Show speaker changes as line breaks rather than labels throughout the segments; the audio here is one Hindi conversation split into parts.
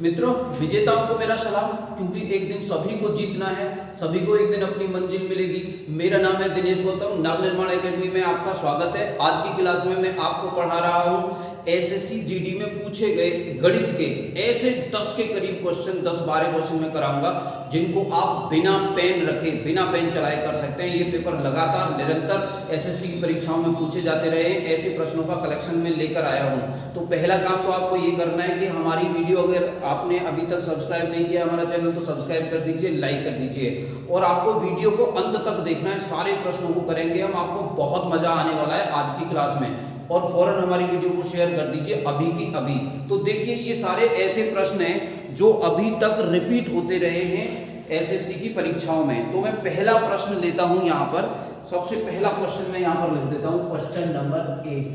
मित्रों, विजेताओं को मेरा सलाम, क्योंकि एक दिन सभी को जीतना है, सभी को एक दिन अपनी मंजिल मिलेगी। मेरा नाम है दिनेश गौतम, नव निर्माण एकेडमी में आपका स्वागत है। आज की क्लास में मैं आपको पढ़ा रहा हूँ एसएससी जीडी में पूछे गए गणित के ऐसे 10 के करीब क्वेश्चन, 10-12 क्वेश्चन मैं कराऊंगा जिनको आप बिना पेन रखे, बिना पेन चलाए कर सकते हैं। ये पेपर लगातार निरंतर एसएससी की परीक्षाओं में पूछे जाते रहे हैं, ऐसे प्रश्नों का कलेक्शन में लेकर आया हूँ। तो पहला काम तो आपको ये करना है कि हमारी वीडियो, अगर आपने अभी तक सब्सक्राइब नहीं किया हमारा चैनल, तो सब्सक्राइब कर दीजिए, लाइक कर दीजिए और आपको वीडियो को अंत तक देखना है। सारे प्रश्नों को करेंगे हम, आपको बहुत मजा आने वाला है आज की क्लास में। और फौरन हमारी वीडियो को शेयर कर दीजिए अभी की अभी। तो देखिए, ये सारे ऐसे प्रश्न हैं जो अभी तक रिपीट होते रहे हैं एसएससी की परीक्षाओं में। तो मैं पहला प्रश्न लेता हूं यहाँ पर। सबसे पहला क्वेश्चन मैं यहाँ पर लिख देता हूँ, क्वेश्चन नंबर 1।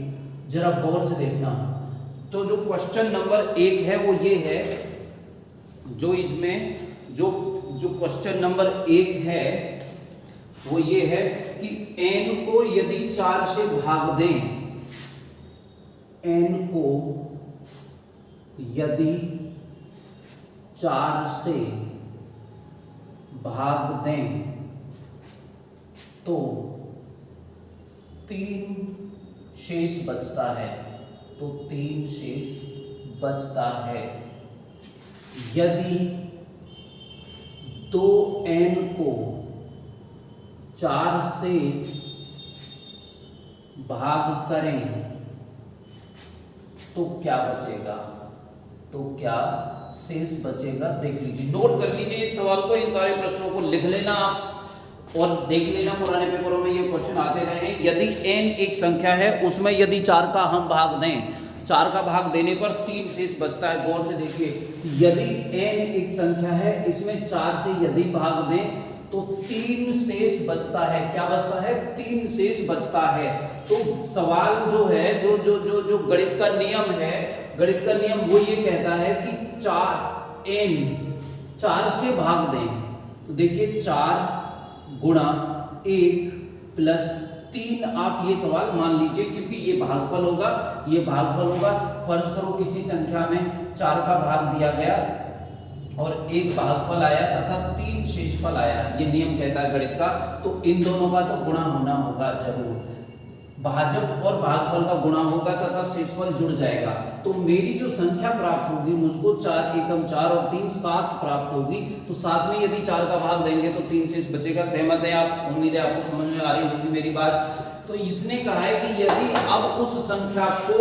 जरा गौर से देखना। तो जो क्वेश्चन नंबर 1 है वो ये है, जो इसमें जो क्वेश्चन नंबर 1 है वो ये है कि n को यदि 4 से भाग दें, n को यदि 4 से भाग दें तो 3 शेष बचता है। तो 3 शेष बचता है। यदि 2n को 4 से भाग करें तो क्या बचेगा? तो क्या शेष बचेगा? देख लीजिए, नोट कर लीजिए इस सवाल को, इन सारे प्रश्नों को लिख लेना आप और देख लेना। पुराने पेपरों में ये क्वेश्चन आते रहे हैं। यदि n एक संख्या है, उसमें यदि 4 का हम भाग दें, 4 का भाग देने पर 3 शेष बचता है। गौर से देखिए, यदि n एक संख्या है, इसमें 4 से यदि भाग दें तो 3 शेष बचता है। क्या बचता है? 3 शेष बचता है। तो सवाल जो है, जो गणित का नियम है, गणित का नियम वो ये कहता है कि 4 से भाग दें। तो देखिए, 4 गुणा 1 प्लस 3, आप ये सवाल मान लीजिए, क्योंकि ये भागफल होगा, ये भागफल होगा। फर्ज करो किसी संख्या में 4 का भाग दिया गया और 1 भागफल आया तथा 3 शेषफल आया, ये नियम कहता है गणित का। तो इन दोनों का तो गुणा होना होगा जरूर, भाजक और भागफल का गुणा होगा तथा शेषफल जुड़ जाएगा। तो मेरी जो संख्या प्राप्त होगी, मुझको 4 एकम 4 और 3 7 प्राप्त होगी। तो 7 में यदि 4 का भाग देंगे तो 3 शेष बचेगा। सहमत है आप? उम्मीद है आपको समझ में आ रही होगी मेरी बात। तो इसने कहा है कि यदि अब उस संख्या को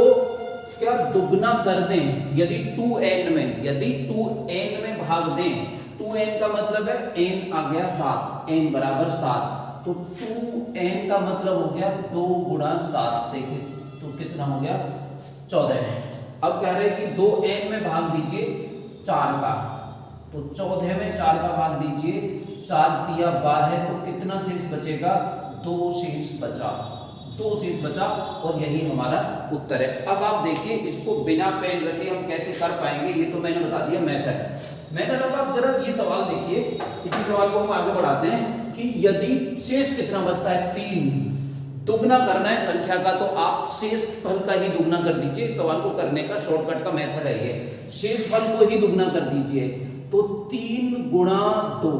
क्या दुगना कर दें, यदि 2n में भाग दें, 2n का मतलब है n आ गया 7, n बराबर 7, तो 2n का मतलब हो गया 2 गुणा 7। देखिए, तो कितना हो गया? 14 है। अब कह रहे हैं कि 2n में भाग दीजिए 4 का, तो 14 में 4 का भाग दीजिए, 4 तिया 12, तो कितना शेष बचेगा? 2 शेष बचा, 2 शेष बचा और यही हमारा उत्तर है। अब आप देखिए, इसको बिना पेन रखे हम कैसे कर पाएंगे, ये तो मैंने बता दिया मेथड। अब आप जरा ये सवाल देखिए, इसी सवाल को हम आगे बढ़ाते हैं कि यदि शेष कितना बचता है? 3। दुगना करना है संख्या का, तो आप शेष फल का ही दुगना कर दीजिए। इस सवाल को करने का शॉर्टकट का मेथड है ये, शेष फल को ही दुगना कर दीजिए। तो 3 गुणा 2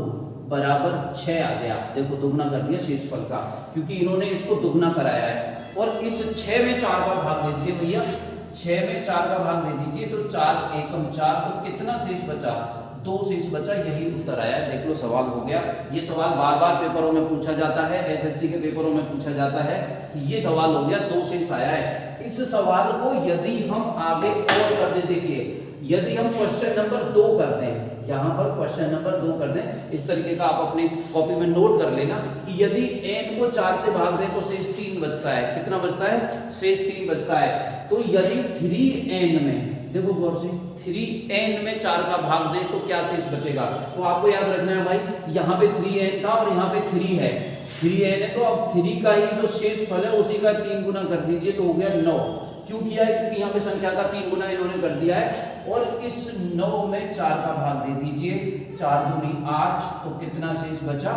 बराबर 6 आ गया। देखो, दुगना कर दिया शेषफल का, क्योंकि इन्होंने इसको दुगना कराया है। और इस 6 में 4 का भाग दे दीजिए भैया, 6 में 4 का भाग दे दीजिए, तो 4 एकम 4, तो कितना शेष बचा? 2 शेष बचा, यही उत्तर आया। देख लो, सवाल हो गया। ये सवाल बार बार पेपरों में पूछा जाता है, एसएससी के पेपरों में पूछा जाता है। ये सवाल हो गया, 2 शेष आया है। इस सवाल को यदि हम आगे और कर दें, देखिए, यदि हम क्वेश्चन नंबर 2 कर दें, यहाँ पर क्वेश्चन नंबर 2 कर दें, इस तरीके का आप अपनी कॉपी में नोट कर लेना कि यदि n को 4 से भाग दें तो शेष 3 बचता है। कितना बचता है? शेष 3 बचता है। तो यदि 3n में, देखो गौर से, 3n में 4 का भाग दें तो क्या शेष बचेगा? तो आपको याद रखना है भाई, यहाँ पे 3n था और यहाँ पे 3 है, 3n है, तो अब 3 का ही जो शेष फल है उसी का 3 गुना कर दीजिए, तो हो गया 9। क्यों किया है? क्योंकि यहाँ पे संख्या का 3 गुना इन्होंने कर दिया है। और इस 9 में 4 का भाग दे दीजिए, 4 दूनी 8, तो कितना शेष बचा?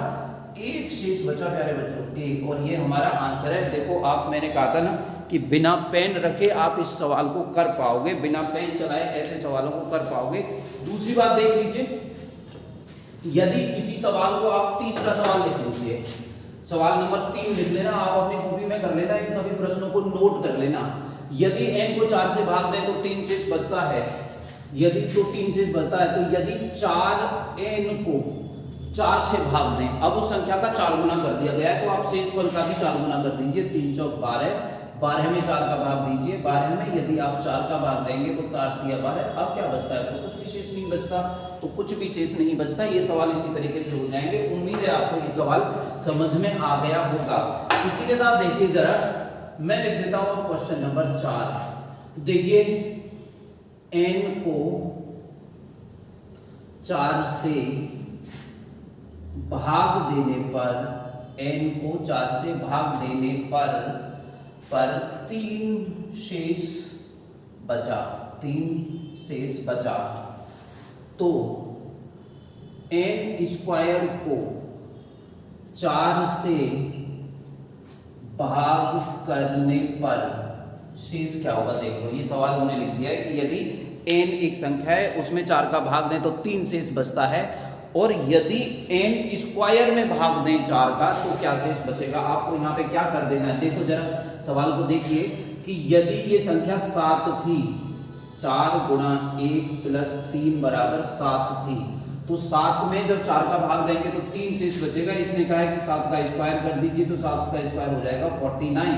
1 शेष बचा प्यारे बच्चों, 1। और ये हमारा आंसर है। देखो, आप, मैंने कहा था ना कि बिना पेन रखे आप इस सवाल को कर पाओगे, बिना पेन चलाए ऐसे सवालों को कर पाओगे। दूसरी बात देख लीजिए, यदि इसी सवाल को आप तीसरा सवाल लिख लीजिए, सवाल नंबर 3 लिख लेना, आप अपनी कॉपी में कर लेना, इन सभी प्रश्नों को नोट कर लेना। यदि n को 4 से भाग दें तो 3 शेष बचता है, यदि तो 3 शेष बचता है, तो यदि 4n को 4 से भाग दें, अब उस संख्या का 4 गुना कर दिया गया है, तो आप शेषफल का भी 4 गुना कर दीजिए। 3 चौक 12, 12 में 4 का भाग दीजिए, 12 में यदि आप 4 का भाग देंगे तो 4 दिया 12, अब क्या बचता है, तो कुछ भी शेष नहीं बचता, तो कुछ भी शेष नहीं बचता। ये सवाल इसी तरीके से हो जाएंगे। उम्मीद है आपको ये सवाल समझ में आ गया होगा। इसी के साथ देखिए जरा, मैं लिख देता हूं क्वेश्चन नंबर 4। तो देखिए n को 4 से भाग देने पर, n को 4 से भाग देने पर 3 शेष बचा, 3 शेष बचा, तो n स्क्वायर को 4 से भाग करने पर शेष क्या होगा। देखो ये सवाल हमने लिख दिया है कि यदि n एक संख्या है उसमें 4 का भाग दें तो 3 शेष बचता है, और यदि n स्क्वायर में भाग दें 4 का तो क्या शेष बचेगा। आपको यहाँ पे क्या कर देना है, देखो जरा सवाल को देखिए कि यदि ये संख्या 7 थी, 4 गुणा 1 प्लस 3 बराबर 7 थी, तो 7 में जब 4 का भाग देंगे तो 3 शेष बचेगा। इसने कहा है कि 7 का स्क्वायर कर दीजिए, तो 7 का स्क्वायर हो जाएगा 49।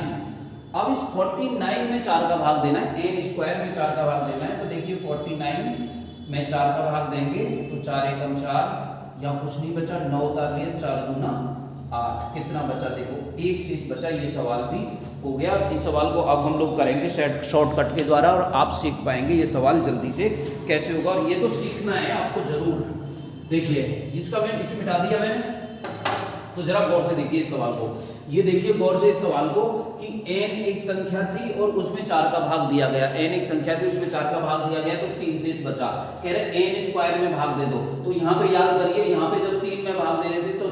अब इस 49 में 4 का भाग देना है, n स्क्वायर में 4 का भाग देना है, तो देखिए 49 में 4 का भाग देंगे तो 4 एकम 4, यहाँ कुछ नहीं बचा, 9 उतार लिया, 4 दूना 8, कितना बचा, देखो 1 शेष बचा। ये सवाल भी हो गया। इस सवाल को अब हम लोग करेंगे शॉर्टकट के द्वारा, और आप सीख पाएंगे ये सवाल जल्दी से कैसे होगा, और ये तो सीखना है आपको जरूर। देखिए इसका मैं इसे मिटा दिया मैंने, तो जरा गौर से देखिए इस सवाल को, ये देखिए गौर से इस सवाल को कि n एक संख्या थी और उसमें 4 का भाग दिया गया, n एक संख्या थी उसमें 4 का भाग दिया गया, तो 3 शेष बचा। कह रहे n स्क्वायर में भाग दे दो, तो यहाँ पे याद करिए, यहाँ पे जब 3 में भाग दे रहे थे तो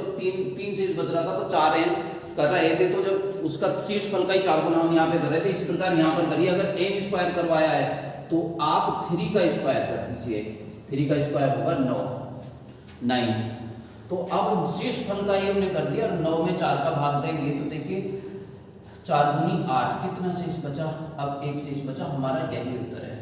3 शेष बच रहा था, तो 4n कर रहे थे, तो जब उसका शेषफल का ही 4 गुना हम यहाँ पे कर रहे थे। इस प्रकार यहाँ पर करिए, अगर n स्क्वायर करवाया है तो आप 3 का स्क्वायर कर दीजिए, 3 का स्क्वायर होगा 9। तो अब शेषफल का ये हमने कर दिया, 9 में 4 का भाग देंगे तो देखिए 4 दूनी 8, कितना शेष बचा, अब 1 शेष बचा। हमारा यही उत्तर है,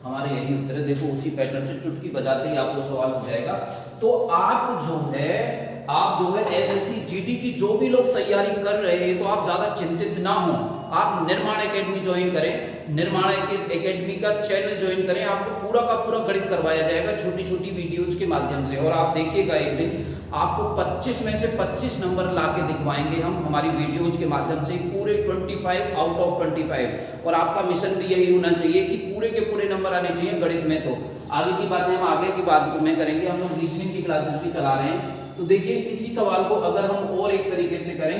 हमारा यही उत्तर है। देखो उसी पैटर्न से चुटकी बजाते ही आपको सवाल हो जाएगा। तो आप जो है एसएससी जीडी की जो भी लोग तैयारी कर रहे हैं, तो आप ज्यादा चिंतित ना हो, आप निर्माण एकेडमी ज्वाइन करें, निर्माण एकेडमी का चैनल ज्वाइन करें, आपको पूरा का पूरा गणित करवाया जाएगा छोटी छोटी वीडियोज के माध्यम से, और आप देखिएगा एक दिन आपको 25 में से 25 नंबर ला के दिखवाएंगे हम हमारी वीडियोज के माध्यम से, पूरे 25 आउट ऑफ 25। और आपका मिशन भी यही होना चाहिए कि पूरे के पूरे नंबर आने चाहिए गणित में। तो आगे की बातें हम आगे की बात में करेंगे, हम लोग रीजनिंग की क्लासेस भी चला रहे हैं। तो देखिए इसी सवाल को अगर हम और एक तरीके से करें,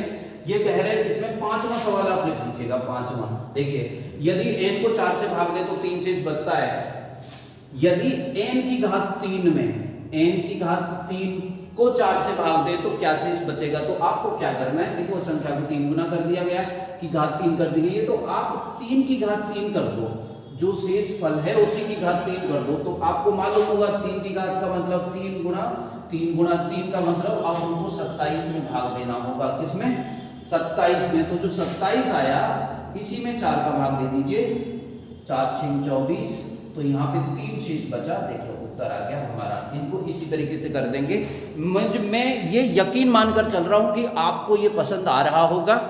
ये कह रहे हैं इसमें 5वां सवाल आप लिख लीजिएगा, 5वां। देखिए यदि n को 4 से भाग दे तो 3 शेष बचता है, यदि n की घात 3 में n की घात 3 को 4 से भाग दे तो क्या शेष बचेगा। तो आपको क्या करना है, देखो संख्या को 3 गुना कर दिया गया कि घात 3 कर दी गई है, तो आप 3 की घात 3 कर दो, जो शेष फल है उसी की घात 3 कर दो। तो आपको मालूम होगा 3 की घात का मतलब 3 गुना 3 का मतलब अब हमको 27 में भाग देना होगा, किसमें, 27 में। तो जो 27 आया इसी में 4 का भाग दे दीजिए, 4 6 24, तो यहाँ पे 3 शेष बचा, देख लो उत्तर आ गया हमारा। इनको इसी तरीके से कर देंगे। मैं ये यकीन मानकर चल रहा हूँ कि आपको ये पसंद आ रहा होगा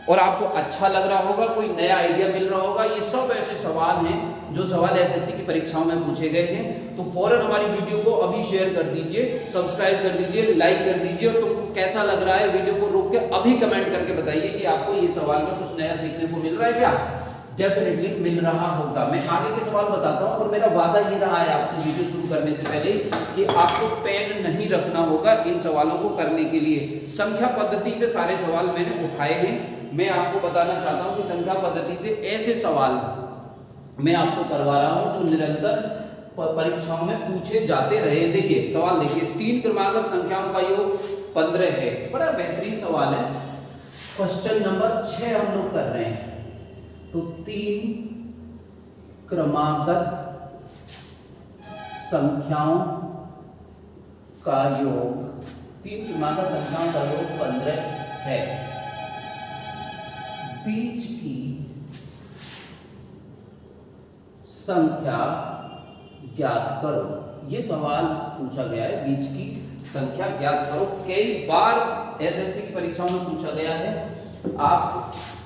और आपको अच्छा लग रहा होगा, कोई नया आइडिया मिल रहा होगा। ये सब ऐसे सवाल हैं जो सवाल एसएससी की परीक्षाओं में पूछे गए हैं। तो फौरन हमारी वीडियो को अभी शेयर कर दीजिए, सब्सक्राइब कर दीजिए, लाइक कर दीजिए, और तुमको कैसा लग रहा है वीडियो को रोक के अभी कमेंट करके बताइए कि आपको ये सवाल में कुछ नया सीखने को मिल रहा है क्या। डेफिनेटली मिल रहा होगा। मैं आगे के सवाल बताता हूँ, और मेरा वादा ये रहा है आपसे वीडियो शुरू करने से पहले कि आपको पेन नहीं रखना होगा इन सवालों को करने के लिए। संख्या पद्धति से सारे सवाल मैंने उठाए हैं। मैं आपको बताना चाहता हूं कि संख्या पद्धति से ऐसे सवाल मैं आपको करवा रहा हूं जो निरंतर परीक्षाओं में पूछे जाते रहे। देखिए सवाल देखिए, 3 क्रमागत संख्याओं का योग 15 है। बड़ा बेहतरीन सवाल है। क्वेश्चन नंबर 6 हम लोग कर रहे हैं। तो 3 क्रमागत संख्याओं का योग, 3 क्रमागत संख्याओं का योग 15 है। बीच की संख्या ज्ञात करो। ये सवाल पूछा गया है, बीच की संख्या ज्ञात करो। कई बार एसएससी की परीक्षाओं में पूछा गया है। आपके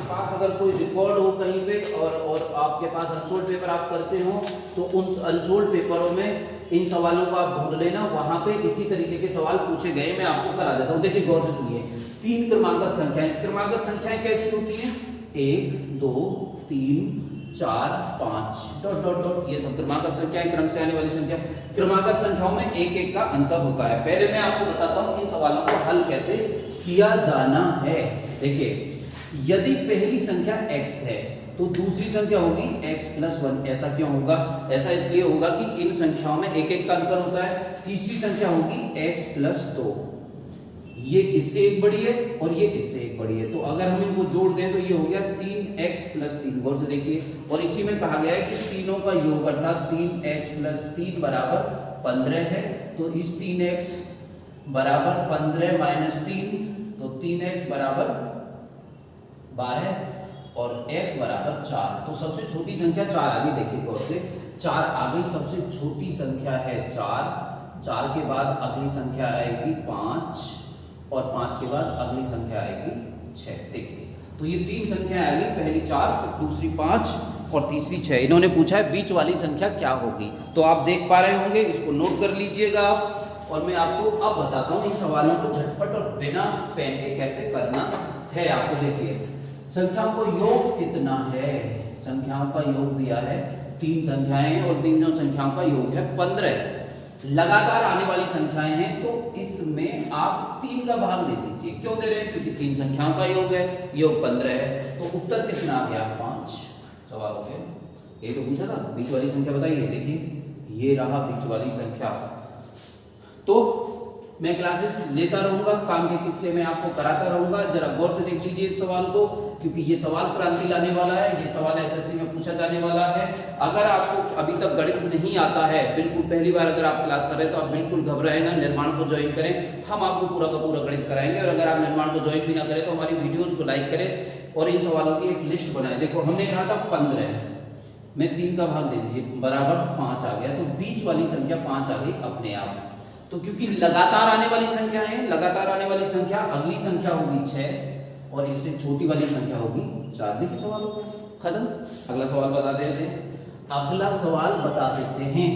पास अगर कोई रिकॉर्ड हो कहीं पे और आपके पास अनसोल्ड पेपर आप करते हो, तो उन अनसोल्ड पेपरों में इन सवालों को आप ढूंढ लेना, वहां पे इसी तरीके के सवाल पूछे गए। मैं आपको करा देता हूँ, देखिए गौर से सुनिए। 3 क्रमागत संख्याएं, क्रमागत संख्याएं कैसी होती हैं? 1 2 3 4 5 डॉट डॉट डॉट, ये सब क्रमागत संख्याएं, क्रम से आने वाली संख्या। क्रमागत संख्याओं में एक एक का अंतर होता है। पहले मैं आपको बताता हूं इन सवालों को हल कैसे किया जाना है। देखिए, यदि पहली संख्या x है तो दूसरी संख्या होगी x + 1। ऐसा क्यों होगा? ऐसा इसलिए होगा कि इन संख्याओं में एक एक का अंतर होता है। तीसरी संख्या होगी x + 2, ये इससे एक बड़ी है और ये इससे एक बड़ी है। तो अगर हम इनको जोड़ दें तो ये हो गया 3x + 3। गौर से देखिए, और इसी में कहा गया है कि तीनों का योग अर्थात 3x + 3 बराबर 15 है। तो इस 3x बराबर 15 - 3, तो 3x बराबर 12 और x बराबर 4। तो सबसे छोटी संख्या 4 आ गई। देखिए गौर से, 4 आ गई, सबसे छोटी संख्या है 4। 4 के बाद अगली संख्या आएगी 5 और 5 के बाद अगली संख्या आएगी 6। देखिए, तो ये 3 संख्या आ गई, पहली 4, दूसरी 5 और तीसरी 6। इन्होंने पूछा है बीच वाली संख्या क्या होगी। तो आप देख पा रहे होंगे, इसको नोट कर लीजिएगा आप। और मैं आपको अब बताता हूँ इन सवालों को झटपट और बिना पेन के कैसे करना है। आपको देखिए, संख्याओं को योग कितना है? संख्याओं का योग दिया है 3 संख्याएं और तीनों संख्याओं का योग है 15। लगातार आने वाली संख्याएं हैं, तो इसमें आप 3 का भाग दे दीजिए। क्यों दे रहे हैं? क्योंकि 3 संख्याओं का योग है, योग 15 है। तो उत्तर कितना आ गया? 5। सवाल हो गया। ये तो पूछा था, बीच वाली संख्या बताइए। देखिए, ये रहा बीच वाली संख्या। तो मैं क्लासेस लेता रहूंगा, काम के किस्से में आपको कराता रहूंगा। जरा गौर से देख लीजिए इस सवाल को, क्योंकि ये सवाल क्रांति लाने वाला है। ये सवाल एसएससी में पूछा जाने वाला है। अगर आपको अभी तक गणित नहीं आता है, बिल्कुल पहली बार अगर आप क्लास कर रहे हैं, तो आप बिल्कुल घबराएं ना, निर्माण को ज्वाइन करें। हम आपको पूरा का पूरा गणित कराएंगे। और अगर आप निर्माण को ज्वाइन भी ना करें, तो हमारी वीडियोज को लाइक करें और इन सवालों की एक लिस्ट बनाएं। देखो, हमने कहा था 15 में 3 का भाग दे दीजिए, बराबर 5 आ गया। तो बीच वाली संख्या 5 आ गई अपने आप। तो क्योंकि लगातार आने वाली संख्या है, लगातार आने वाली संख्या, अगली संख्या होगी 6 और इससे छोटी वाली संख्या होगी 4। देखिए, सवाल हो गया खत्म। अगला सवाल बता देते हैं। अगला सवाल बता देते हैं,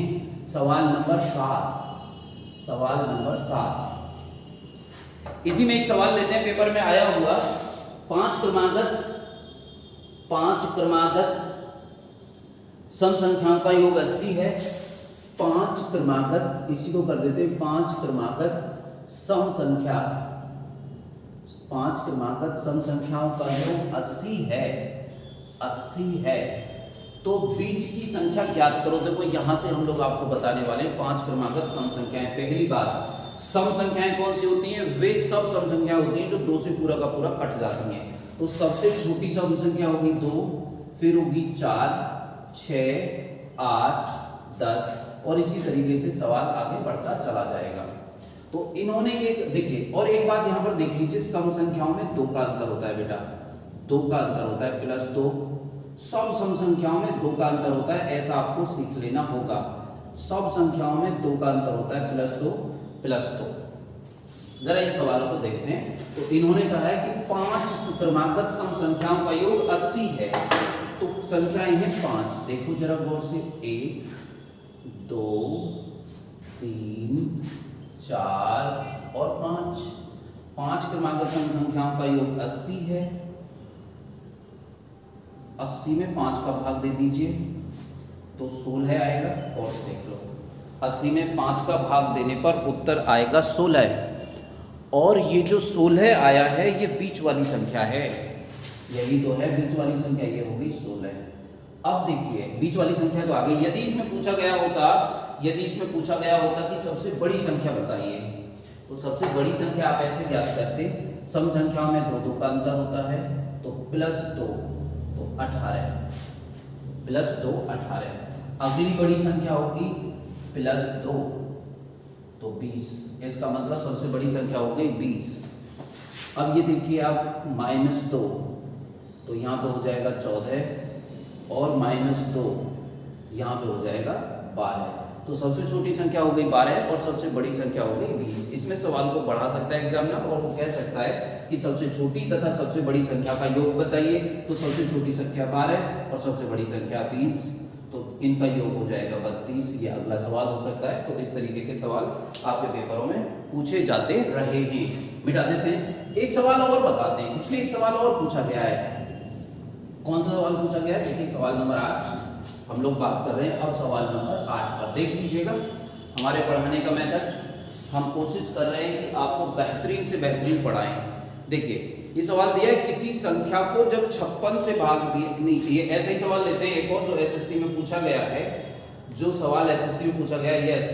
सवाल नंबर 7। सवाल नंबर 7, इसी में एक सवाल लेते हैं, पेपर में आया हुआ। 5 क्रमागत सम संख्याओं का योग 80 है। 5 क्रमागत, इसी को कर देते हैं 5 क्रमागत सम संख्या, 5 क्रमागत सम संख्याओं का योग 80 है। 80 है, तो बीच की संख्या ज्ञात करो। देखो, यहां से हम लोग आपको बताने वाले हैं 5 क्रमागत सम संख्याएं। पहली बात, सम संख्याएं कौन सी होती हैं? वे सब सम संख्याएं होती हैं जो 2 से पूरा का पूरा कट जाती हैं। तो सबसे छोटी सम संख्या होगी 2, फिर होगी 4, 6, 8, 10 और इसी तरीके से सवाल आगे बढ़ता चला जाएगा। तो इन्होंने एक देखिए, और एक बात यहां पर देख लीजिए, सम संख्याओं में 2 का अंतर होता है बेटा, 2 का अंतर होता है, +2। सब सम संख्याओं में 2 का अंतर होता है, ऐसा आपको सीख लेना होगा। सब संख्याओं में 2 का अंतर होता है, +2। जरा इन सवालों को देखते हैं। तो इन्होंने कहा है कि 5 क्रमागत सम संख्याओं का योग 80 है। तो संख्याएं हैं 5। देखो जरा गौर से, 1 2 3 4 और 5। 5 क्रमागत सम संख्याओं का योग 80 है। 80 में 5 का भाग दे दीजिए तो 16 आएगा। और देख लो, 80 में 5 का भाग देने पर उत्तर आएगा 16। और ये जो 16 आया है, ये बीच वाली संख्या है। यही तो है बीच वाली संख्या, ये हो गई 16। अब देखिए, बीच वाली संख्या तो आ गई। यदि इसमें पूछा गया होता कि सबसे बड़ी संख्या बताइए, तो सबसे बड़ी संख्या आप ऐसे ज्ञात करते, सम संख्याओं में 2 का अंतर होता है, तो +2 तो 18 प्लस 2 18। अगली बड़ी संख्या होगी प्लस 2 तो 20। इसका मतलब सबसे बड़ी संख्या हो गई 20। अब ये देखिए आप -2 तो यहाँ पे हो जाएगा 14 और -2 यहाँ पे हो जाएगा 12। तो सबसे छोटी संख्या हो गई 12 और सबसे बड़ी संख्या हो गई 20। इसमें सवाल को बढ़ा सकता है एग्जामिनर और वो कह सकता है कि सबसे छोटी तथा सबसे बड़ी संख्या का योग बताइए। तो सबसे छोटी संख्या 12 और सबसे बड़ी संख्या 20, तो इनका योग हो जाएगा 32। ये अगला सवाल हो सकता है। तो इस तरीके के सवाल आपके पेपरों में पूछे जाते रहे हैं। मिटा देते हैं। एक सवाल और बताते हैं। इसमें एक सवाल और पूछा गया है। कौन सा सवाल पूछा गया है? देखिए सवाल नंबर 8 हम लोग बात कर रहे हैं। अब सवाल नंबर 8 पर देख लीजिएगा। हमारे पढ़ाने का मेथड, हम कोशिश कर रहे हैं कि आपको बेहतरीन से बेहतरीन पढ़ाएं। देखिए ये सवाल दिया है, किसी संख्या को जब 56 से भाग दिए, नहीं ये ऐसा ही सवाल लेते हैं एक और जो एसएससी में पूछा गया है। जो सवाल एसएससी में पूछा गया है, यस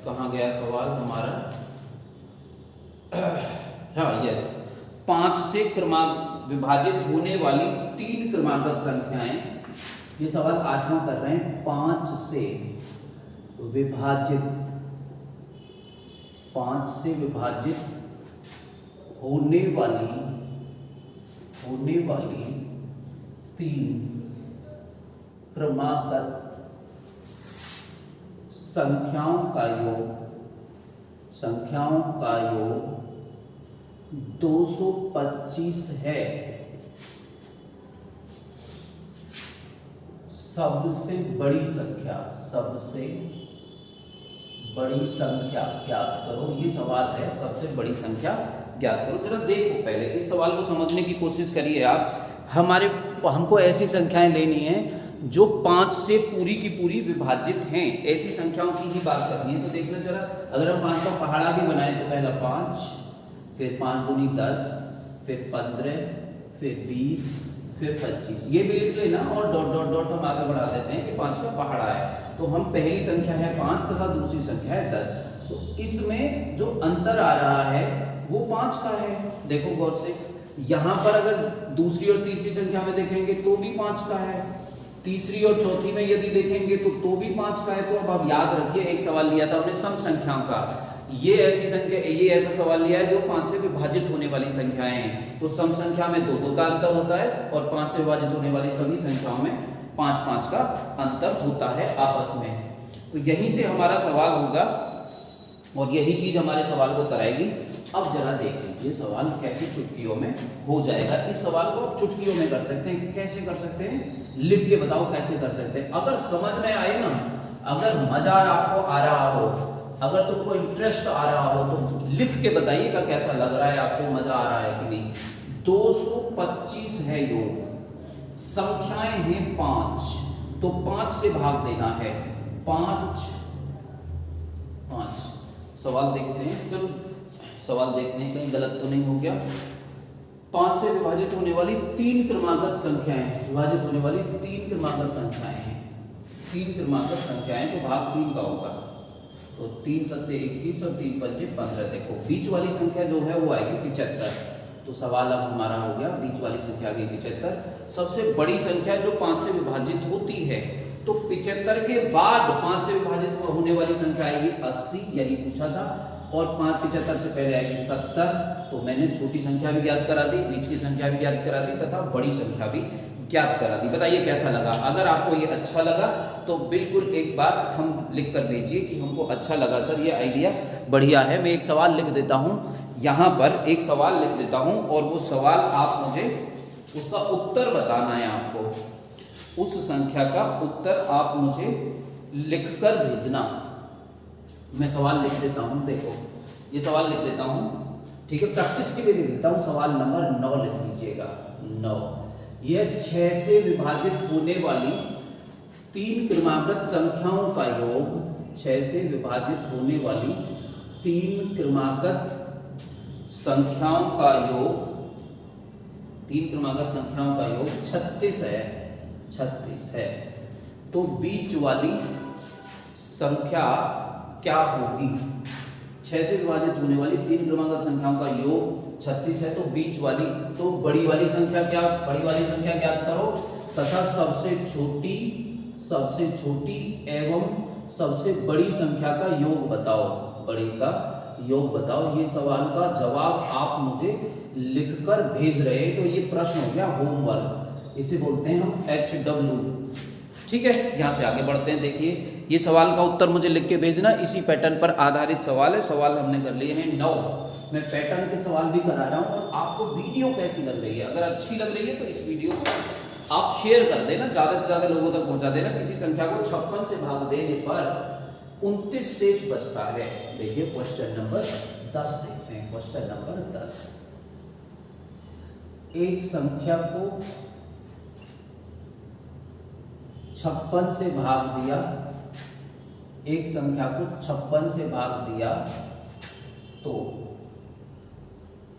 कहाँ गया सवाल हमारा? हाँ यस, 5 से क्रमांक विभाजित होने वाली 3 क्रमागत संख्याएं। ये सवाल 8वां कर रहे हैं। 5 से विभाजित होने वाली 3 क्रमागत संख्याओं का योग 225 है। सबसे बड़ी संख्या ज्ञात करो। ये सवाल है, सबसे बड़ी संख्या ज्ञात करो। जरा देखो पहले इस सवाल को समझने की कोशिश करिए आप। हमको ऐसी संख्याएं लेनी है जो 5 से पूरी की पूरी विभाजित हैं। ऐसी संख्याओं की ही बात करनी है। तो देखना जरा, अगर हम 5 का पहाड़ा भी बनाएं तो पहला 5, फिर 5 दूनी 10, फिर 15, फिर 20, फिर 25। ये भी लिख लेना और डॉट डॉट डॉट हम आगे बढ़ा देते हैं कि 5 का पहाड़ा है। तो हम पहली संख्या है 5 तथा दूसरी संख्या है 10। तो इसमें जो अंतर आ रहा है वो 5 का है। देखो गौर से, यहाँ पर अगर दूसरी और तीसरी संख्या में देखेंगे तो भी 5 का है, तीसरी और चौथी में यदि देखेंगे तो भी 5 का है। तो अब आप याद रखिए, एक सवाल लिया था हमने सम संख्याओं का। ये ऐसी संख्या, ये ऐसा सवाल लिया है जो 5 से विभाजित होने वाली संख्याएं हैं। तो सम संख्या में 2-2 का अंतर होता है और 5 से विभाजित होने वाली सभी संख्याओं में 5-5 का अंतर होता है आपस में। तो यहीं से हमारा सवाल होगा और यही चीज हमारे सवाल को कराएगी। अब जरा देख लीजिए सवाल कैसे चुटकियों में हो जाएगा। इस सवाल को आप चुटकियों में कर सकते हैं। कैसे कर सकते हैं? लिख के बताओ कैसे कर सकते हैं। अगर समझ में आए ना, अगर मजा आपको आ रहा हो, अगर तुमको इंटरेस्ट आ रहा हो तो लिख के बताइएगा कैसा लग रहा है आपको, मजा आ रहा है कि नहीं। 225 है योग, संख्याएं हैं 5, तो 5 से भाग देना है। 5 सवाल देखते हैं, चलो सवाल देखते हैं कहीं गलत तो नहीं हो गया। 5 से विभाजित होने वाली 3 क्रमागत संख्याएं हैं, विभाजित होने वाली 3 क्रमागत संख्याएं हैं। 3 क्रमागत संख्याएं तो भाग 3 का होगा। तो 3 सत्ते 21 और 3 पंचे 15। देखो बीच वाली संख्या जो है वो आएगी 75। तो सवाल अब हमारा हो गया, बीच वाली संख्या आ गई 75। सबसे बड़ी संख्या जो 5 से विभाजित होती है, तो 75 के बाद 5 से विभाजित होने वाली संख्या आएगी 80, यही पूछा था। और 75 से पहले आएगी 70। तो मैंने छोटी संख्या भी ज्ञात करा दी, बीच की संख्या भी ज्ञात करा दी तथा बड़ी संख्या भी ज्ञात करा दी। बताइए कैसा लगा? अगर आपको ये अच्छा लगा तो बिल्कुल एक बार थंब लिख कर भेजिए कि हमको अच्छा लगा सर, ये आइडिया बढ़िया है। मैं एक सवाल लिख देता हूँ, यहाँ पर एक सवाल लिख देता हूँ और वो सवाल आप मुझे उसका उत्तर बताना है। आपको उस संख्या का उत्तर आप मुझे लिखकर भेजना। मैं सवाल लिख देता हूँ, देखो ये सवाल लिख देता हूँ, ठीक है, प्रैक्टिस के लिए लिख देता हूँ। सवाल नंबर 9 लिख लीजिएगा। 9, यह 6 से विभाजित होने वाली 3 क्रमागत संख्याओं का योग, 6 से विभाजित होने वाली 3 क्रमागत संख्याओं का योग, 3 क्रमागत संख्याओं का योग 36 है। 36 है। तो बीच वाली संख्या क्या होगी? 6 से विभाजित होने वाली 3 क्रमांकित संख्याओं का योग 36 है, तो बीच वाली, तो बड़ी वाली संख्या ज्ञात करो तथा सबसे छोटी एवं सबसे बड़ी संख्या का योग बताओ। बड़ी का योग बताओ। ये सवाल का जवाब आप मुझे लिखकर भेज रहे हैं, तो ये प्रश्न हो गया होमवर्क, इसे बोलते हैं हम HW। ठीक है, यहाँ से आगे बढ़ते हैं। देखिए ये सवाल का उत्तर मुझे लिख के भेजना, इसी पैटर्न पर आधारित सवाल है। सवाल हमने कर लिए हैं 9। मैं पैटर्न के सवाल भी करा रहा हूँ। और आपको वीडियो कैसी लग रही है? अगर अच्छी लग रही है तो इस वीडियो को आप शेयर कर देना, ज़्यादा से ज़्यादा लोगों तक पहुँचा देना। किसी संख्या को 56 से भाग देने पर 29 शेष बचता है। देखिए क्वेश्चन नंबर 10 देखते हैं। क्वेश्चन नंबर 10, एक संख्या को 56 से भाग दिया, एक संख्या को 56 से भाग दिया तो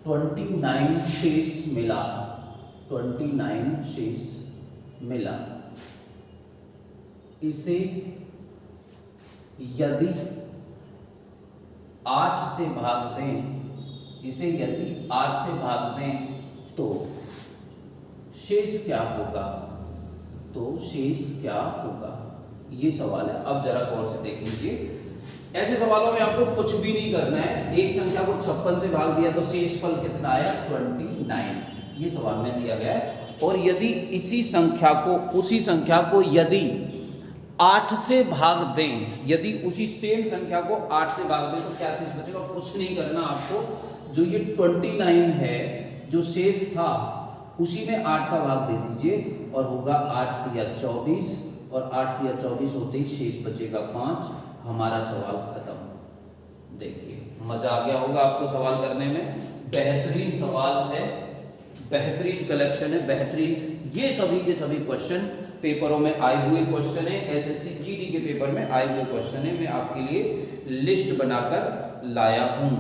29 शेष मिला। 29 शेष मिला। इसे यदि 8 से भाग दें, इसे यदि 8 से भाग दें तो शेष क्या होगा? तो शेष क्या होगा, ये सवाल है। अब जरा गौर से देख लीजिए। ऐसे सवालों में आपको कुछ भी नहीं करना है। एक संख्या को 56 से भाग दिया तो शेष फल कितना आया? 29। ये सवाल में दिया गया है। और यदि उसी संख्या को यदि 8 से भाग दें, यदि उसी सेम संख्या को 8 से भाग दें तो क्या शेष बचेगा? कुछ नहीं करना आपको। जो ये 29 है, जो शेष था उसी में 8 का भाग दे दीजिए और होगा 8 तिया 24, और 8 तिया 24 होते ही शेष बचेगा 5। हमारा सवाल खत्म। देखिए मजा आ गया होगा आपको सवाल करने में। बेहतरीन सवाल है, बेहतरीन कलेक्शन है, बेहतरीन। ये सभी के सभी क्वेश्चन पेपरों में आए हुए क्वेश्चन है, एसएससी जीडी के पेपर में आए हुए क्वेश्चन है। मैं आपके लिए लिस्ट बनाकर लाया हूं।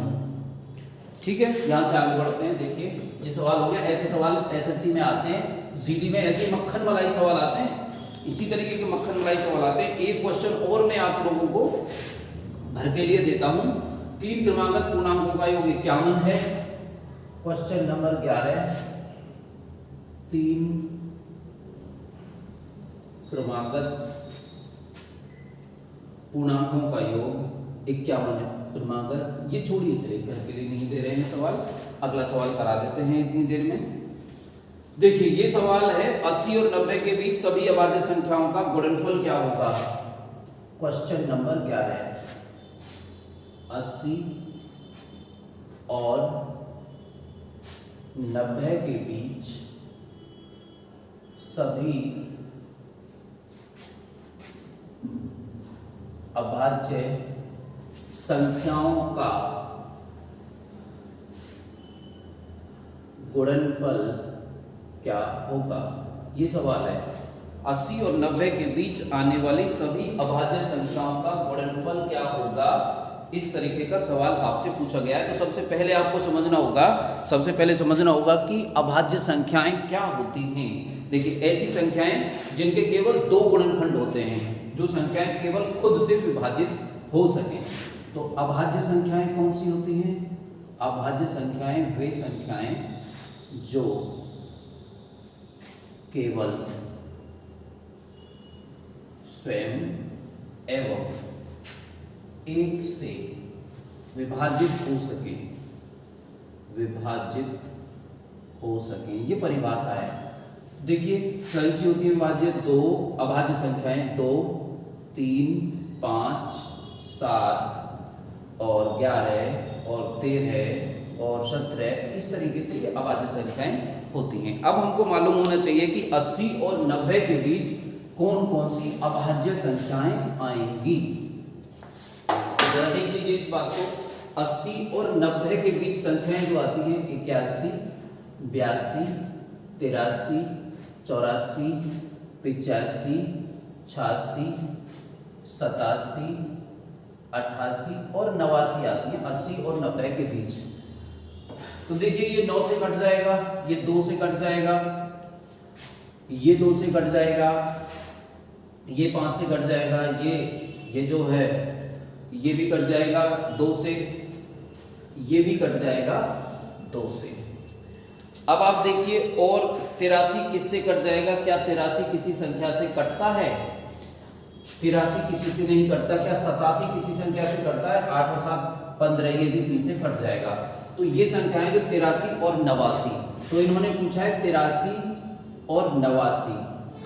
ठीक है, यहां से आगे बढ़ते हैं। देखिए ये सवाल हो गया। ऐसे सवाल एसएससी में आते हैं, जीडी में ऐसे मक्खन मलाई सवाल आते हैं, इसी तरीके के मक्खन मलाई सवाल आते हैं। एक क्वेश्चन और मैं आप लोगों को भर के लिए देता हूं। 3 क्रमांकित पूर्णांकों का योग 51 है। क्वेश्चन नंबर 11, 3 क्रमांकित पूर्णांकों का योग 51 है। क्रमांक ये छोड़िए, चलिए घर के लिए नहीं दे रहे हैं सवाल, अगला सवाल करा देते हैं इतनी देर में। देखिए ये सवाल है 80 और 90 के बीच सभी अभाज्य संख्याओं का गुणनफल क्या होगा? क्वेश्चन नंबर 11, 80 और 90 के बीच सभी अभाज्य संख्याओं का गुणनफल क्या होगा? ये सवाल है। 80 और 90 के बीच आने वाली सभी अभाज्य संख्याओं का गुणनफल क्या होगा? इस तरीके का सवाल आपसे पूछा गया है। तो सबसे पहले आपको समझना होगा कि अभाज्य संख्याएं क्या होती हैं। देखिए ऐसी संख्याएं जिनके केवल 2 गुणनखंड होते हैं, जो संख्याएं केवल खुद से विभाजित हो सके। तो अभाज्य संख्याएं कौन सी होती हैं? अभाज्य संख्याएं वे संख्याएं जो केवल स्वयं एवं 1 से विभाजित हो सके। ये परिभाषा है। देखिए कौन सी होती है विभाज्य? 2 अभाज्य संख्याएं 2, 3, 5, 7 और 11 और 13 और 17, इस तरीके से ये अभाज्य संख्याएं होती हैं। अब हमको मालूम होना चाहिए कि 80 और 90 के बीच कौन कौन सी अभाज्य संख्याएं आएंगी। तो जरा देख लीजिए इस बात को। 80 और 90 के बीच संख्याएं जो आती हैं 81, 82, 83, 84, 85, 86, 87, 88 और 89 आती हैं 80 और 90 के बीच। तो देखिए ये 9 से कट जाएगा, ये 2 से कट जाएगा, ये 2 से कट जाएगा, ये 5 से कट जाएगा, ये जो है ये भी कट जाएगा 2 से, ये भी कट जाएगा 2 से। अब आप देखिए, और 83 किससे कट जाएगा? क्या 83 किसी संख्या से कटता है? 83 किसी से नहीं कटता। क्या 87 किसी संख्या से कटता है? 8 और 7 15, ये भी 3 से कट जाएगा। तो ये संख्याएं जो 83 और 89, तो इन्होंने पूछा है 83 और 89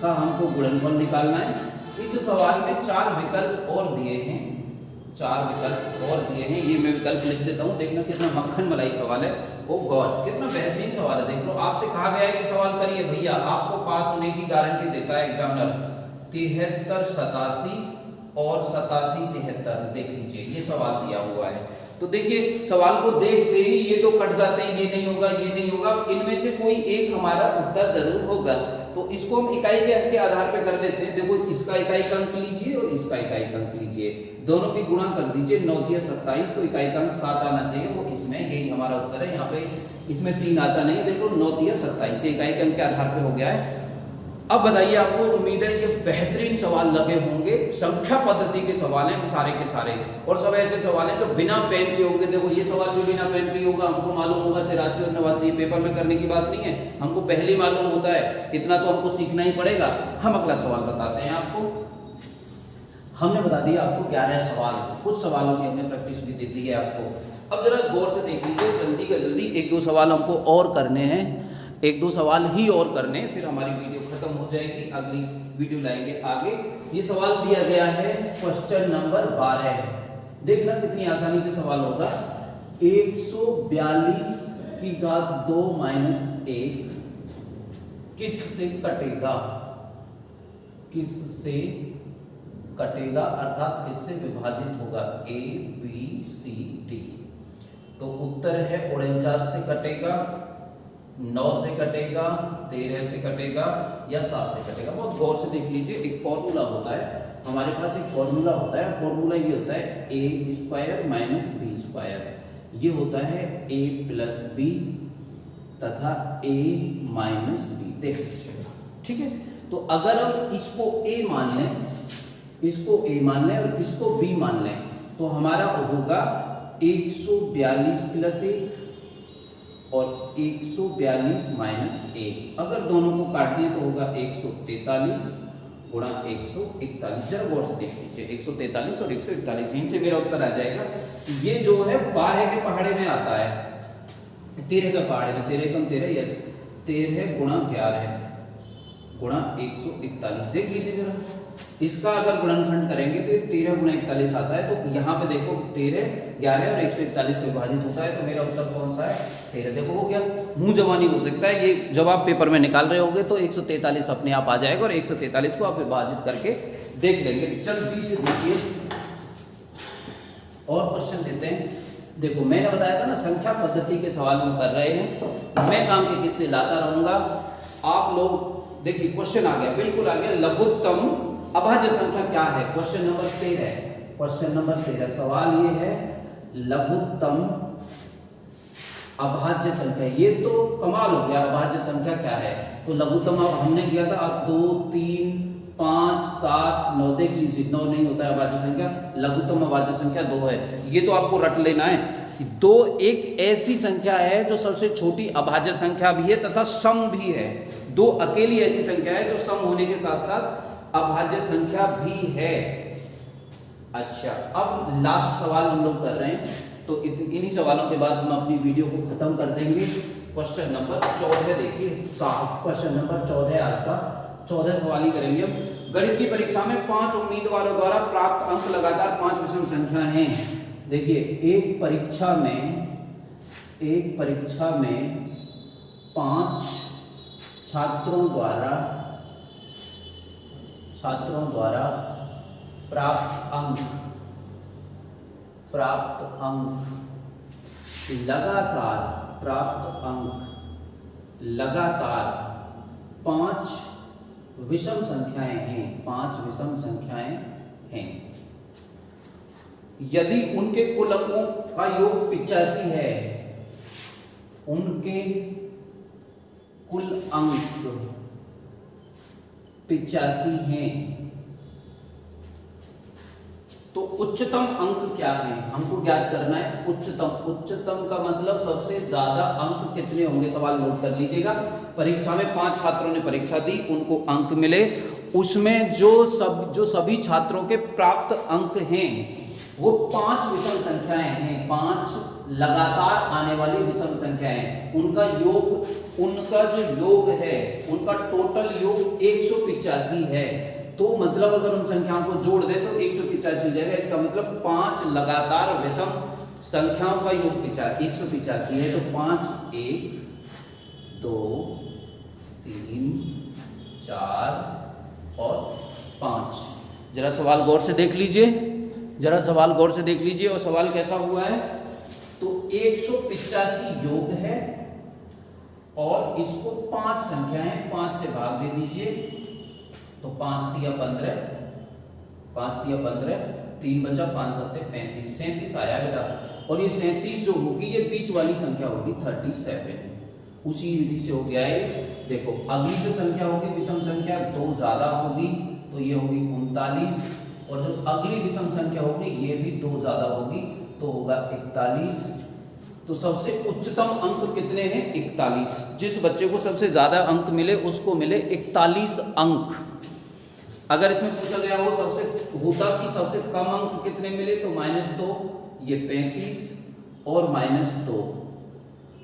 का हमको गुणनफल निकालना है। इस सवाल में 4 विकल्प और दिए हैं, 4 विकल्प और दिए हैं। ये मैं विकल्प लिख देता हूँ, देखना कितना मक्खन मलाई सवाल है। ओ गॉड, कितना बेहतरीन सवाल है। देख लो, आपसे कहा गया है कि सवाल करिए भैया, आपको पास होने की गारंटी देता है एग्जामिनर। 73 87 और 87 73, देख लीजिए ये सवाल दिया हुआ है। तो देखिए सवाल को देखते ही ये तो कट जाते हैं, ये नहीं होगा, ये नहीं होगा, इनमें से कोई एक हमारा उत्तर जरूर होगा। तो इसको हम इकाई के अंक के आधार पे कर लेते हैं। देखो, इसका इकाई का अंक लीजिए और इसका इकाई का अंक लीजिए, दोनों की गुणा कर दीजिए। 9 × 27, तो इकाई का अंक 7 आना चाहिए, वो इसमें यही हमारा उत्तर है। यहाँ पे इसमें 3 आता नहीं, देखो 9 × 27 इकाई के अंक के आधार पे हो गया है। अब बताइए, आपको उम्मीद है ये बेहतरीन सवाल लगे होंगे। संख्या पद्धति के सवाल हैं सारे के सारे, और सब ऐसे सवाल हैं जो बिना पेन के होंगे। देखो ये सवाल भी बिना पेन के होगा, हमको मालूम होगा 83 और 89 पेपर में करने की बात नहीं है, हमको पहले मालूम होता है, इतना तो हमको सीखना ही पड़ेगा। हम अगला सवाल बताते हैं आपको। हमने बता दिया आपको 11 सवाल, कुछ सवालों की हमने प्रैक्टिस भी दे दी है आपको। अब जरा गौर से देख लीजिए, जल्दी का जल्दी 1-2 सवाल हमको और करने हैं, 1-2 सवाल ही और करने, फिर हमारी वीडियो खत्म हो जाएगी, अगली वीडियो लाएंगे आगे। ये सवाल दिया गया है क्वेश्चन नंबर 12। देखना कितनी आसानी से सवाल होगा। 142 की घात 2 - 1 किससे कटेगा? किससे कटेगा, अर्थात किससे विभाजित होगा? A B C D। तो उत्तर है 49 से कटेगा, 9 से कटेगा, 13 से कटेगा या 7 से कटेगा। बहुत गौर से देख लीजिए, एक फॉर्मूला होता है हमारे पास, एक फॉर्मूला होता है। फॉर्मूला ये होता है a² - b²। ये होता है a + b तथा a - b, देख लीजिएगा, ठीक है। तो अगर हम इसको a मान लें, इसको a मान लें और इसको b मान लें, तो हमारा होगा 142 + 1 और 142 - 1। अगर दोनों को काट दिए तो होगा 143 गुणा 141। जरा गौर से देख लीजिए, 143 और 141, यहीं से मेरा उत्तर आ जाएगा। ये जो है 12 के पहाड़े में आता है, 13 के पहाड़े में, 13 कम 13, यस, 13 गुणा 11 गुणा 141। देख लीजिए जरा, इसका अगर गुणनखंड करेंगे तो 13 गुणा 41 आता है। तो यहाँ पे देखो 13, 11 और 141 से विभाजित होता है, तो मेरा उत्तर कौन सा है? 13। देखो हो गया, मुंह जबानी हो सकता है, ये जब आप पेपर में निकाल रहे होंगे तो 143 अपने आप आ जाएगा और 143 को आप विभाजित करके देख लेंगे। जल्दी से देखिए और क्वेश्चन देते हैं। देखो मैंने बताया था ना, संख्या पद्धति के सवाल हम कर रहे हैं, मैं काम के किस्से लाता रहूंगा। आप लोग देखिए, क्वेश्चन आ गया, बिल्कुल आ गया। लघुत्तम अभाज्य संख्या क्या है? Question number 13। क्वेश्चन नंबर 13 सवाल ये है, लघुत्तम अभाज्य संख्या। ये तो कमाल हो गया, अभाज्य संख्या क्या है? तो लघुत्तम हमने किया था, अब 2 3 5 7 9, देख लीजिए 9 नहीं होता है अभाज्य संख्या, लघुत्तम अभाज्य संख्या 2 है। ये तो आपको रट लेना है। 2 एक ऐसी संख्या है जो सबसे छोटी अभाज्य संख्या भी है तथा सम भी है। 2 अकेली ऐसी संख्या है जो सम होने के साथ साथ अभाज्य संख्या भी है। अच्छा, अब लास्ट सवाल हम लोग कर रहे हैं, तो इन्हीं सवालों के बाद हम अपनी वीडियो को खत्म कर देंगे। क्वेश्चन नंबर 14 देखिए, क्वेश्चन नंबर 14 आज का 14 सवाल ही करेंगे हम। गणित की परीक्षा में 5 उम्मीदवारों द्वारा प्राप्त अंक लगातार 5 विषम संख्या हैं। देखिए, एक परीक्षा में 5 छात्रों द्वारा प्राप्त लगातार 5 विषम संख्याएं हैं, 5 विषम संख्याएं हैं। यदि उनके कुल अंकों का योग 85 है, उनके कुल अंक 85 हैं, तो उच्चतम अंक क्या है हमको ज्ञात करना है। उच्चतम का मतलब सबसे ज्यादा अंक कितने होंगे, सवाल नोट कर लीजिएगा। परीक्षा में 5 छात्रों ने परीक्षा दी, उनको अंक मिले, उसमें जो सभी छात्रों के प्राप्त अंक हैं वो 5 विषम संख्याएं हैं, 5 लगातार आने वाली विषम संख्याएं, उनका जो योग है, उनका टोटल योग 185 है। तो मतलब अगर उन संख्याओं को जोड़ दे तो 185 हो जाएगा। इसका मतलब 5 लगातार विषम संख्याओं का योग 185 है। तो 5 1 2 3 4 और 5। जरा सवाल गौर से देख लीजिए, और सवाल कैसा हुआ है। तो 185 योग है और इसको 5 संख्याएं 5 से भाग दे दीजिए। तो 5 तिया 15, 3 बचा 5 सत्ते 35, 37 आया बेटा। और ये 37 जो होगी ये बीच वाली संख्या होगी 37। उसी विधि से हो गया है। देखो अगली जो संख्या होगी विषम संख्या 2 ज्यादा होगी तो ये होगी 39, और जो अगली विषम संख्या होगी ये भी 2 ज्यादा होगी तो होगा 41। तो सबसे उच्चतम अंक कितने हैं, 41। जिस बच्चे को सबसे ज्यादा अंक मिले उसको मिले 41 अंक। अगर इसमें पूछा गया हो सबसे कम अंक कितने मिले तो -2, ये 35 और -2,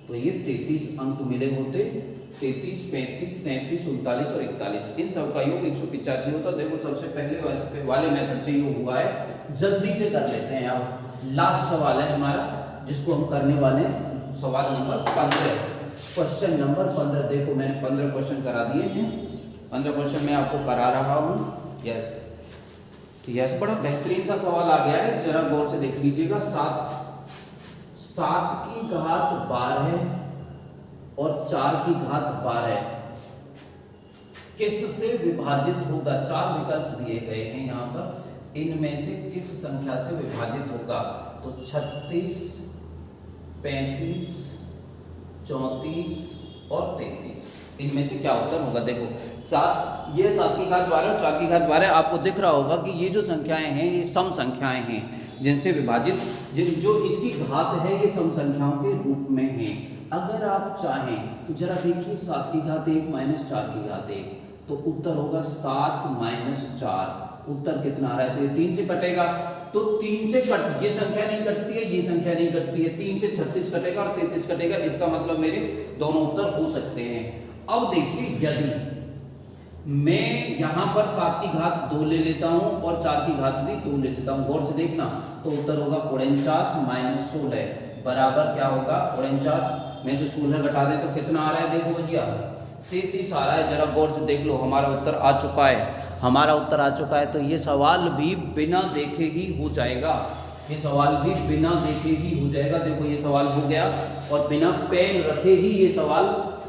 तो ये 33 अंक मिले होते। 33, 35, 37, 39 और 41, इन सब का योग 185 होता। देखो सबसे पहले वाले मेथड से योग हुआ है, जल्दी से कर लेते हैं। अब लास्ट सवाल है हमारा जिसको हम करने वाले हैं, सवाल नंबर 15, क्वेश्चन नंबर 15। देखो मैंने 15 क्वेश्चन करा दिए हैं, 15 क्वेश्चन मैं आपको करा रहा हूँ। यस, बड़ा बेहतरीन सा सवाल आ गया है, जरा गौर से देख लीजिएगा। 7 की घात 12 और 4 की घात 12 किससे विभाजित होगा। 4 विकल्प दिए गए हैं यहाँ पर, इनमें से किस संख्या से विभाजित होगा। तो 36, 35, 34 और 33, इनमें से क्या उत्तर होगा। देखो 7 की घात 12 और 4 की घात 12, आपको दिख रहा होगा कि ये जो संख्याएं हैं ये सम संख्याएं हैं जिनसे विभाजित, जो इसकी घात है ये सम संख्याओं के रूप में है। अगर आप चाहें तो जरा देखिए 7 की घात 1 - 4 की घात 1, तो उत्तर होगा 7 - 4। उत्तर कितना आ रहा है, तो ये 3 से कटेगा। तो 3 से ये संख्या नहीं कटती है, ये संख्या नहीं कटती है। 3 से 36 कटेगा और 33 कटेगा। इसका मतलब मेरे दोनों उत्तर हो सकते हैं। अब देखिए यदि मैं यहां पर 7 की घात 2 ले लेता हूं और 4 की घात भी 2 ले लेता हूं, गौर से देखना, तो उत्तर होगा 49 - 16 बराबर क्या होगा 49 में से 16 घटा दे तो कितना आ रहा है। देखो भैया 33 आ रहा है। जरा गौर से देख लो, हमारा उत्तर आ चुका है। तो ये सवाल भी बिना देखे ही हो जाएगा, देखो ये सवाल हो गया और बिना पेन रखे ही ये सवाल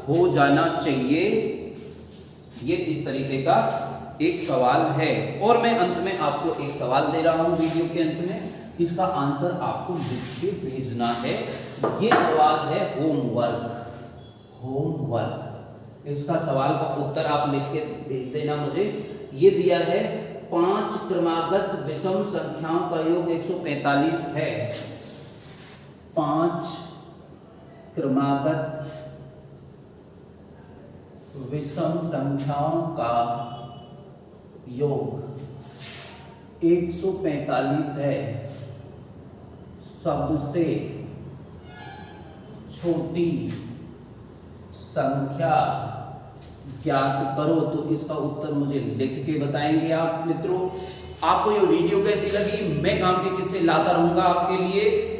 हो जाना चाहिए। ये इस तरीके का एक सवाल है। और मैं अंत में आपको एक सवाल दे रहा हूं वीडियो के अंत में, इसका आंसर आपको लिख के भेजना है। ये सवाल है होमवर्क। इसका सवाल का उत्तर आप लिख के भेज देना मुझे। ये दिया है 5 क्रमागत विषम संख्याओं का योग 145 है। 5 क्रमागत विषम संख्याओं का योग 145 है। सबसे छोटी संख्या ज्ञात करो। तो इसका उत्तर मुझे लिख के बताएंगे आप मित्रों। आपको ये वीडियो कैसी लगी, मैं काम के किस्से लाता रहूंगा आपके लिए।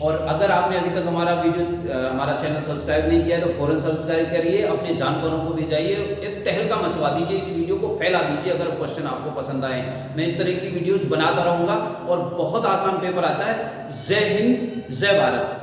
और अगर आपने अभी तक हमारा चैनल सब्सक्राइब नहीं किया है तो फौरन सब्सक्राइब करिए, अपने जानकारों को भेजाइए, एक तहलका मचवा दीजिए, इस वीडियो को फैला दीजिए अगर क्वेश्चन आपको पसंद आए। मैं इस तरह की वीडियोस बनाता रहूंगा और बहुत आसान पेपर आता है। जय हिंद, जय भारत।